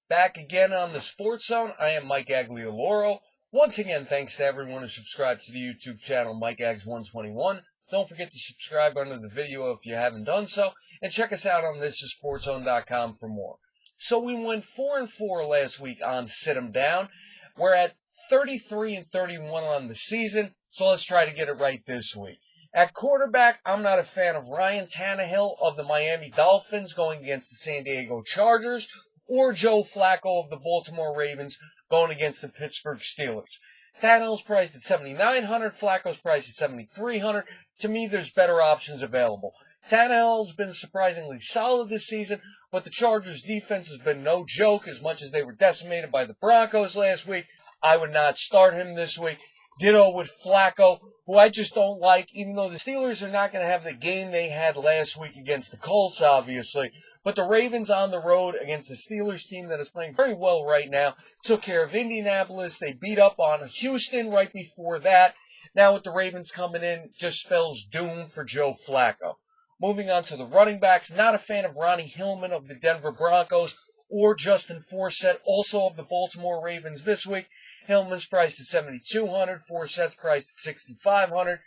Back again on the Sports Zone. I am Mike Aglialoro. Once again, thanks to everyone who subscribed to the YouTube channel Mike Ags121. Don't forget to subscribe under the video if you haven't done so, and check us out on thisissportszone.com for more. So we went 4-4 last week on Sit 'em Down. We're at 33-31 on the season, so let's try to get it right this week. At quarterback, I'm not a fan of Ryan Tannehill of the Miami Dolphins going against the San Diego Chargers, or Joe Flacco of the Baltimore Ravens going against the Pittsburgh Steelers. Tannehill's priced at $7,900, Flacco's priced at $7,300. To me, there's better options available. Tannehill's been surprisingly solid this season, but the Chargers' defense has been no joke. As much as they were decimated by the Broncos last week, I would not start him this week. Ditto with Flacco, who I just don't like, even though the Steelers are not going to have the game they had last week against the Colts, obviously. But the Ravens on the road against the Steelers team that is playing very well right now took care of Indianapolis. They beat up on Houston right before that. Now with the Ravens coming in, just spells doom for Joe Flacco. Moving on to the running backs, not a fan of Ronnie Hillman of the Denver Broncos or Justin Forsett, also of the Baltimore Ravens this week. Hillman's priced at $7,200. Forsett's priced at $6,500.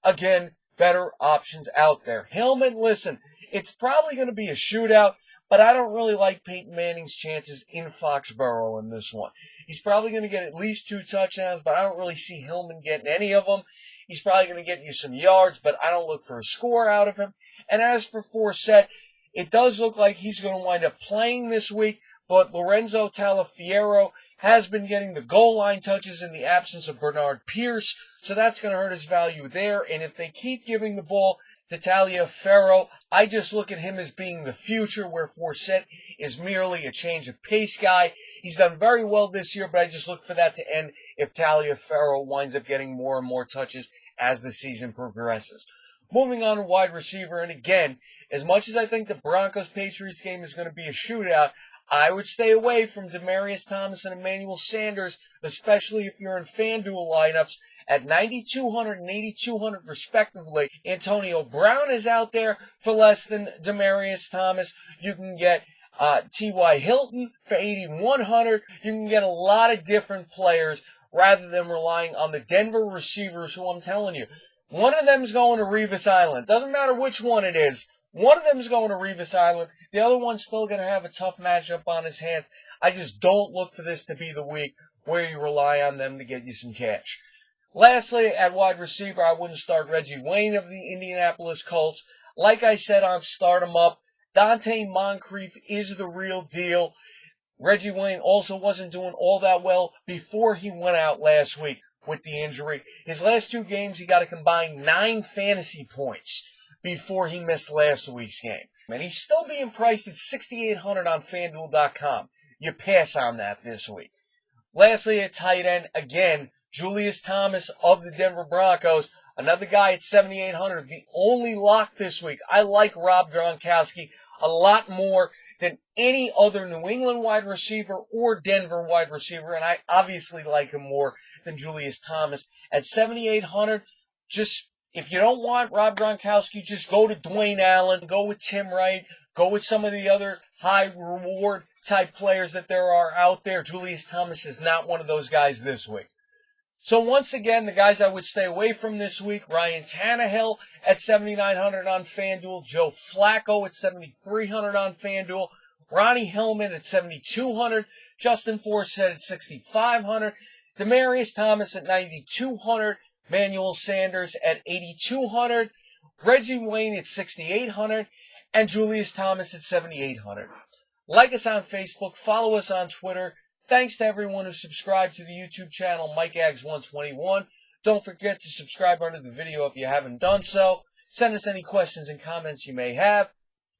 Again, better options out there. Hillman, listen, it's probably going to be a shootout, but I don't really like Peyton Manning's chances in Foxborough in this one. He's probably going to get at least 2 touchdowns, but I don't really see Hillman getting any of them. He's probably going to get you some yards, but I don't look for a score out of him. And as for Forsett, it does look like he's going to wind up playing this week, but Lorenzo Talafiero has been getting the goal line touches in the absence of Bernard Pierce, so that's going to hurt his value there. And if they keep giving the ball to Taliaferro, I just look at him as being the future, where Forsett is merely a change of pace guy. He's done very well this year, but I just look for that to end if Taliaferro winds up getting more and more touches as the season progresses. Moving on to wide receiver, and again, as much as I think the Broncos-Patriots game is going to be a shootout, I would stay away from Demaryius Thomas and Emmanuel Sanders, especially if you're in FanDuel lineups at $9,200 and $8,200 respectively. Antonio Brown is out there for less than Demaryius Thomas. You can get T.Y. Hilton for $8,100. You can get a lot of different players rather than relying on the Denver receivers, who I'm telling you, one of them is going to Revis Island. Doesn't matter which one it is. One of them is going to Revis Island. The other one's still going to have a tough matchup on his hands. I just don't look for this to be the week where you rely on them to get you some cash. Lastly, at wide receiver, I wouldn't start Reggie Wayne of the Indianapolis Colts. Like I said on Start 'em Up, Dante Moncrief is the real deal. Reggie Wayne also wasn't doing all that well before he went out last week with the injury. His last 2 games, he got a combined 9 fantasy points before he missed last week's game. And he's still being priced at $6,800 on FanDuel.com. You pass on that this week. Lastly, at tight end, again, Julius Thomas of the Denver Broncos, another guy at $7,800, the only lock this week. I like Rob Gronkowski a lot more than any other New England wide receiver or Denver wide receiver, and I obviously like him more than Julius Thomas. At $7,800, just if you don't want Rob Gronkowski, just go to Dwayne Allen, go with Tim Wright, go with some of the other high-reward type players that there are out there. Julius Thomas is not one of those guys this week. So once again, the guys I would stay away from this week: Ryan Tannehill at $7,900 on FanDuel, Joe Flacco at $7,300 on FanDuel, Ronnie Hillman at $7,200, Justin Forsett at $6,500, Demaryius Thomas at $9,200, Emmanuel Sanders at $8,200, Reggie Wayne at $6,800, and Julius Thomas at $7,800. Like us on Facebook, follow us on Twitter. Thanks to everyone who subscribed to the YouTube channel Mike Ags121. Don't forget to subscribe under the video if you haven't done so. Send us any questions and comments you may have.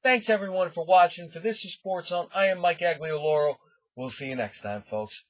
Thanks everyone for watching. For This is SportsZone, I am Mike Aglialoro. We'll see you next time, folks.